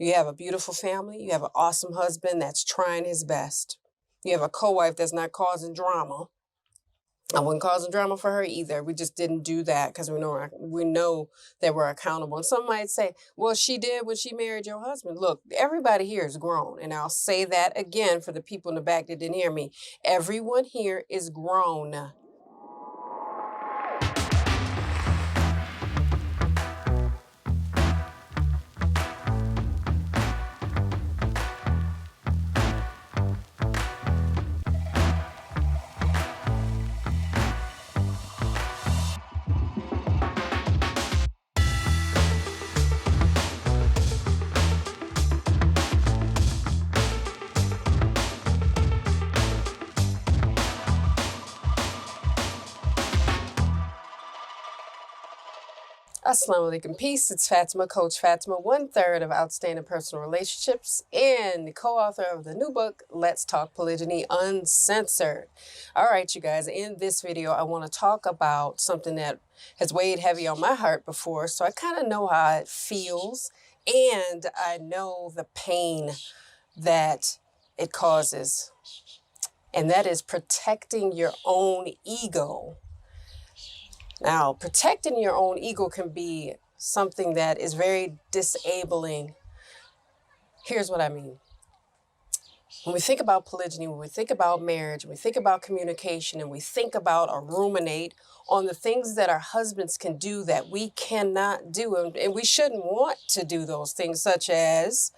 You have a beautiful family. You have an awesome husband that's trying his best. You have a co-wife that's not causing drama. I wasn't causing drama for her either. We just didn't do that because we know that we're accountable. And some might say, well, she did when she married your husband. Look, everybody here is grown. And I'll say that again for the people in the back that didn't hear me. Everyone here is grown. Assalamu alaikum, peace. It's Fatimah, Coach Fatimah, 1/3 of Outstanding Personal Relationships and the co-author of the new book, Let's Talk Polygyny Uncensored. All right, you guys, in this video, I want to talk about something that has weighed heavy on my heart before, so I kind of know how it feels, and I know the pain that it causes, and that is protecting your own ego. Now, protecting your own ego can be something that is very disabling. Here's what I mean. When we think about polygyny, when we think about marriage, when we think about communication, and we think about or ruminate on the things that our husbands can do that we cannot do, and we shouldn't want to do those things, such as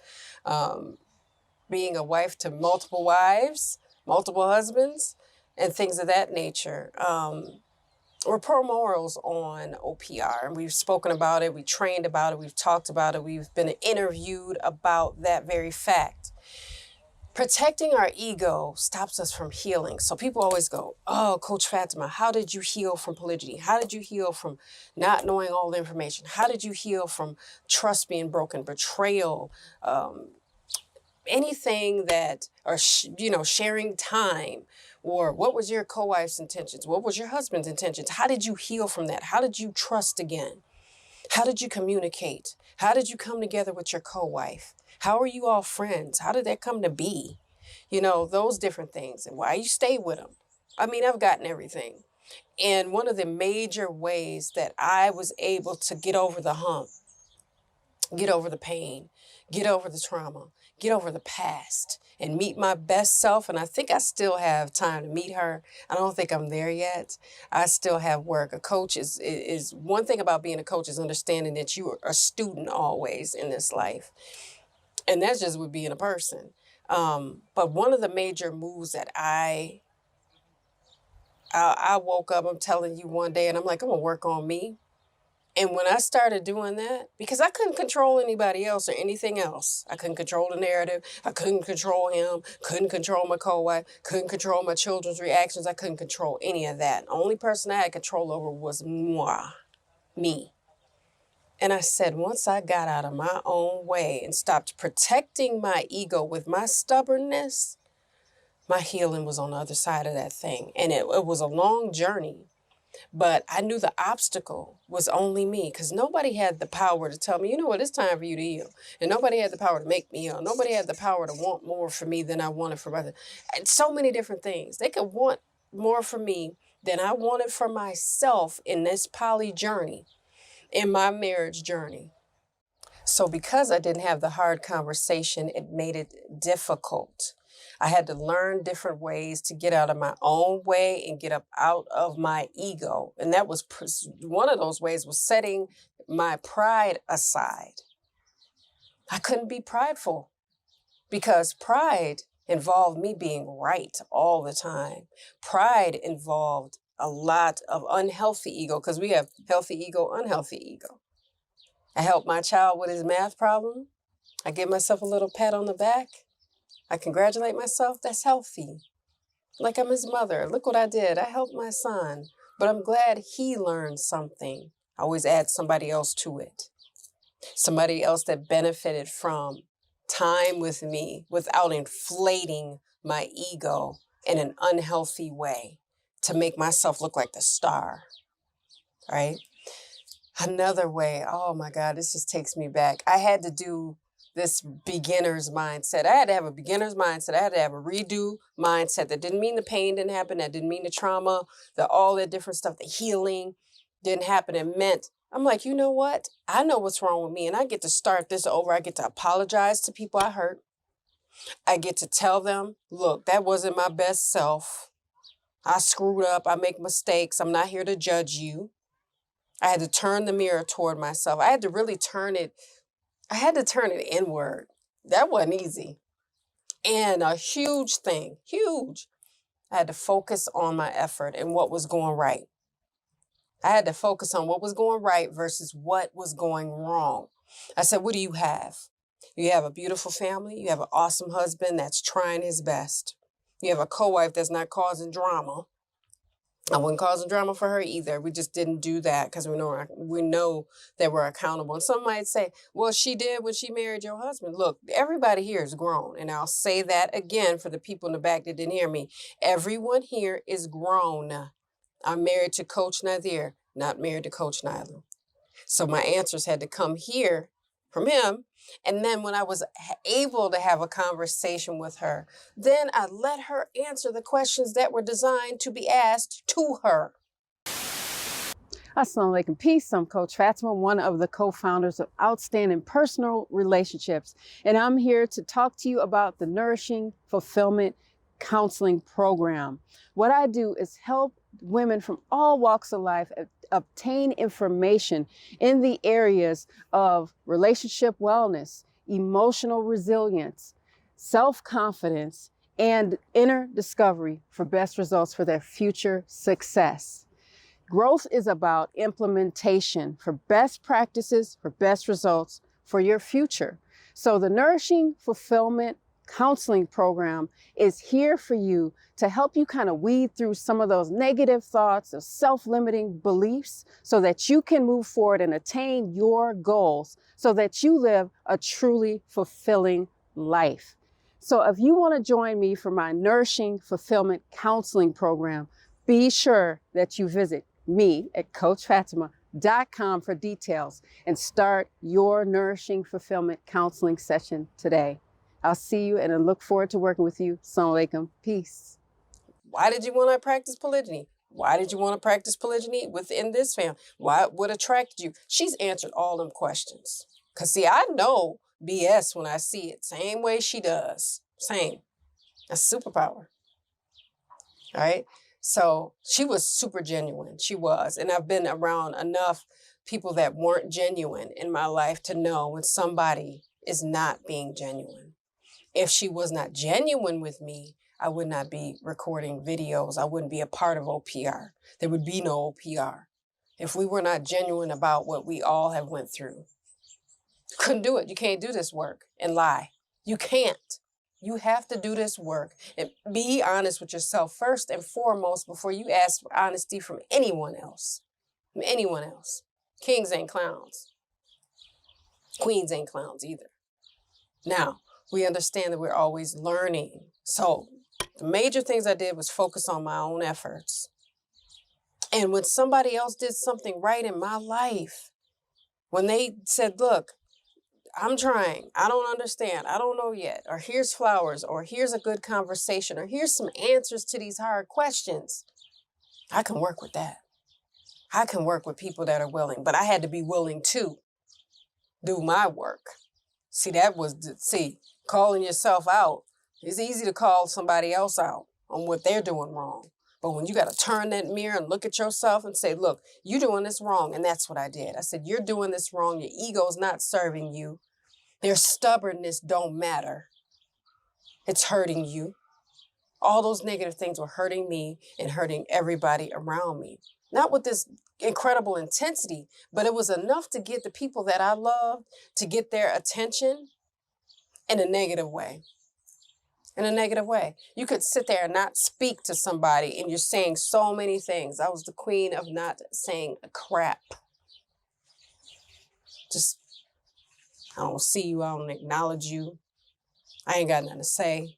being a wife to multiple wives, multiple husbands, and things of that nature. We're pro morals on OPR, and we've spoken about it, we trained about it, we've talked about it, we've been interviewed about that very fact. Protecting our ego stops us from healing. So people always go, oh, Coach Fatimah, how did you heal from polygyny? How did you heal from not knowing all the information? How did you heal from trust being broken, betrayal, anything that, or sharing time? Or what was your co-wife's intentions? What was your husband's intentions? How did you heal from that? How did you trust again? How did you communicate? How did you come together with your co-wife? How are you all friends? How did that come to be? Those different things, and why you stay with them. I mean, I've gotten everything. And one of the major ways that I was able to get over the hump, get over the pain, get over the trauma, get over the past, and meet my best self. And I think I still have time to meet her. I don't think I'm there yet. I still have work. A coach is one thing about being a coach is understanding that you are a student always in this life. And that's just with being a person. But one of the major moves that I woke up, I'm telling you one day, and I'm like, I'm gonna work on me. And when I started doing that, because I couldn't control anybody else or anything else. I couldn't control the narrative. I couldn't control him. Couldn't control my co-wife. Couldn't control my children's reactions. I couldn't control any of that. The only person I had control over was me. And I said, once I got out of my own way and stopped protecting my ego with my stubbornness, my healing was on the other side of that thing. And it was a long journey. But I knew the obstacle was only me, because nobody had the power to tell me, you know what, it's time for you to heal. And nobody had the power to make me heal. Nobody had the power to want more for me than I wanted for others. And so many different things. They could want more for me than I wanted for myself in this poly journey, in my marriage journey. So because I didn't have the hard conversation, it made it difficult. I had to learn different ways to get out of my own way and get up out of my ego. And that was one of those ways was setting my pride aside. I couldn't be prideful because pride involved me being right all the time. Pride involved a lot of unhealthy ego, because we have healthy ego, unhealthy ego. I helped my child with his math problem. I give myself a little pat on the back. I congratulate myself. That's healthy. Like I'm his mother. Look what I did. I helped my son. But I'm glad he learned something. I always add somebody else to it. Somebody else that benefited from time with me without inflating my ego in an unhealthy way to make myself look like the star, right? Another way, oh my God, this just takes me back. I had to do this beginner's mindset. I had to have a beginner's mindset. I had to have a redo mindset. That didn't mean the pain didn't happen. That didn't mean the trauma, all that different stuff, the healing didn't happen. It meant, I'm like, you know what? I know what's wrong with me, and I get to start this over. I get to apologize to people I hurt. I get to tell them, look, that wasn't my best self. I screwed up. I make mistakes. I'm not here to judge you. I had to turn the mirror toward myself. I had to really turn it inward. That wasn't easy. And a huge thing, huge. I had to focus on my effort and what was going right. I had to focus on what was going right versus what was going wrong. I said, what do you have? You have a beautiful family. You have an awesome husband that's trying his best. You have a co-wife that's not causing drama. I wasn't causing drama for her either. We just didn't do that because we know that we're accountable. And some might say, well, she did when she married your husband. Look, everybody here is grown. And I'll say that again for the people in the back that didn't hear me. Everyone here is grown. I'm married to Coach Nazir, not married to Coach Nyla. So my answers had to come here from him. And then when I was able to have a conversation with her, then I let her answer the questions that were designed to be asked to her. Assalamu alaikum. Peace. I'm Coach Fatimah, one of the co-founders of Outstanding Personal Relationships. And I'm here to talk to you about the Nourishing Fulfillment Counseling Program. What I do is help women from all walks of life obtain information in the areas of relationship wellness, emotional resilience, self-confidence, and inner discovery for best results for their future success. Growth is about implementation for best practices, for best results for your future. So the Nourishing Fulfillment Counseling Program is here for you to help you kind of weed through some of those negative thoughts of self-limiting beliefs so that you can move forward and attain your goals so that you live a truly fulfilling life. So if you want to join me for my Nourishing Fulfillment Counseling Program, be sure that you visit me at CoachFatimah.com for details and start your Nourishing Fulfillment Counseling session today. I'll see you and I look forward to working with you. Assalamu alaikum. Peace. Why did you want to practice polygyny? Why did you want to practice polygyny within this family? What attracted you? She's answered all them questions. Because see, I know BS when I see it. Same way she does. Same. That's superpower. All right? So she was super genuine. She was. And I've been around enough people that weren't genuine in my life to know when somebody is not being genuine. If she was not genuine with me, I would not be recording videos. I wouldn't be a part of OPR. There would be no OPR. If we were not genuine about what we all have went through. Couldn't do it. You can't do this work and lie. You can't. You have to do this work and be honest with yourself first and foremost before you ask for honesty from anyone else. From anyone else. Kings ain't clowns. Queens ain't clowns either. Now, we understand that we're always learning. So the major things I did was focus on my own efforts. And when somebody else did something right in my life, when they said, look, I'm trying, I don't understand, I don't know yet, or here's flowers, or here's a good conversation, or here's some answers to these hard questions, I can work with that. I can work with people that are willing, but I had to be willing to do my work. Calling yourself out. It's easy to call somebody else out on what they're doing wrong. But when you got to turn that mirror and look at yourself and say, look, you're doing this wrong. And that's what I did. I said, you're doing this wrong. Your ego's not serving you. Their stubbornness don't matter. It's hurting you. All those negative things were hurting me and hurting everybody around me. Not with this incredible intensity, but it was enough to get the people that I loved to get their attention in a negative way. In a negative way. You could sit there and not speak to somebody and you're saying so many things. I was the queen of not saying a crap. Just, I don't see you, I don't acknowledge you. I ain't got nothing to say.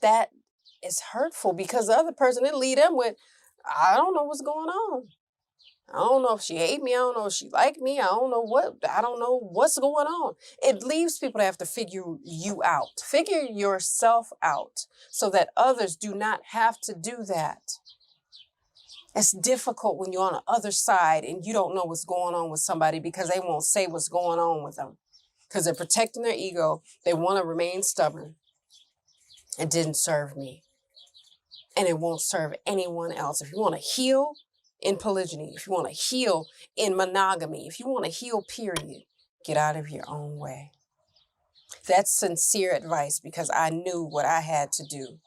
That is hurtful because the other person, it lead them with, I don't know what's going on. I don't know if she hate me. I don't know if she like me. I don't know what's going on. It leaves people to have to figure you out. Figure yourself out so that others do not have to do that. It's difficult when you're on the other side and you don't know what's going on with somebody because they won't say what's going on with them. Because they're protecting their ego. They want to remain stubborn. It didn't serve me. And it won't serve anyone else. If you want to heal in polygyny, if you want to heal in monogamy, if you want to heal, period, get out of your own way. That's sincere advice because I knew what I had to do.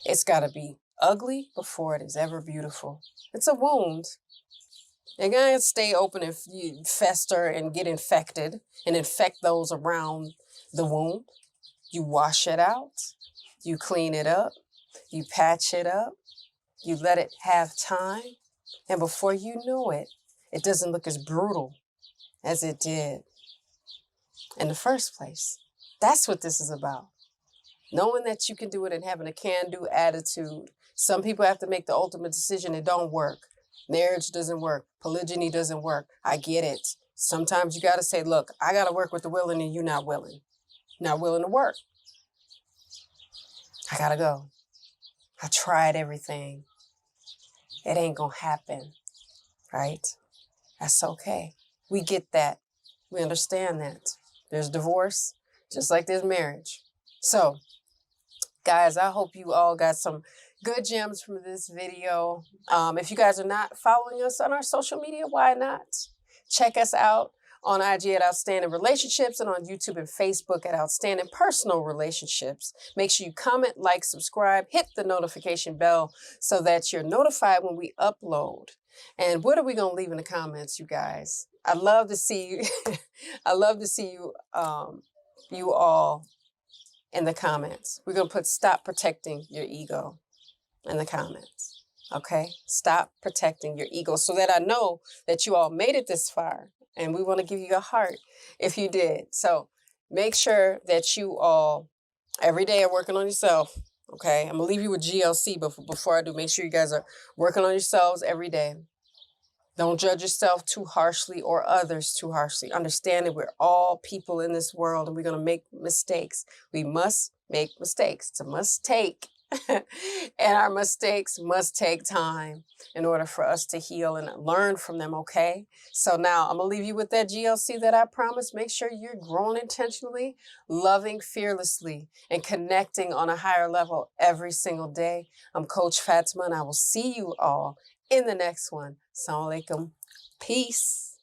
It's got to be ugly before it is ever beautiful. It's a wound. You're going to stay open and you fester and get infected and infect those around the wound. You wash it out. You clean it up. You patch it up. You let it have time. And before you know it, it doesn't look as brutal as it did in the first place. That's what this is about. Knowing that you can do it and having a can-do attitude. Some people have to make the ultimate decision. It don't work. Marriage doesn't work. Polygyny doesn't work. I get it. Sometimes you got to say, look, I got to work with the willing and you're not willing. Not willing to work. I got to go. I tried everything. It ain't going to happen, right? That's okay. We get that. We understand that. There's divorce, just like there's marriage. So, guys, I hope you all got some good gems from this video. If you guys are not following us on our social media, why not? Check us out on IG at Outstanding Relationships and on YouTube and Facebook at Outstanding Personal Relationships. Make sure you comment, like, subscribe, hit the notification bell so that you're notified when we upload. And what are we going to leave in the comments, you guys? I'd love to see you. I love to see you, you all in the comments. We're going to put stop protecting your ego in the comments. Okay? Stop protecting your ego so that I know that you all made it this far. And we want to give you a heart if you did. So make sure that you all every day are working on yourself. Okay? I'm going to leave you with GLC, but before I do, make sure you guys are working on yourselves every day. Don't judge yourself too harshly or others too harshly. Understand that we're all people in this world and we're going to make mistakes. We must make mistakes. It's a must take. And our mistakes must take time in order for us to heal and learn from them, okay? So now I'm going to leave you with that GLC that I promised. Make sure you're growing intentionally, loving fearlessly, and connecting on a higher level every single day. I'm Coach Fatimah, and I will see you all in the next one. Assalamu alaikum. Peace.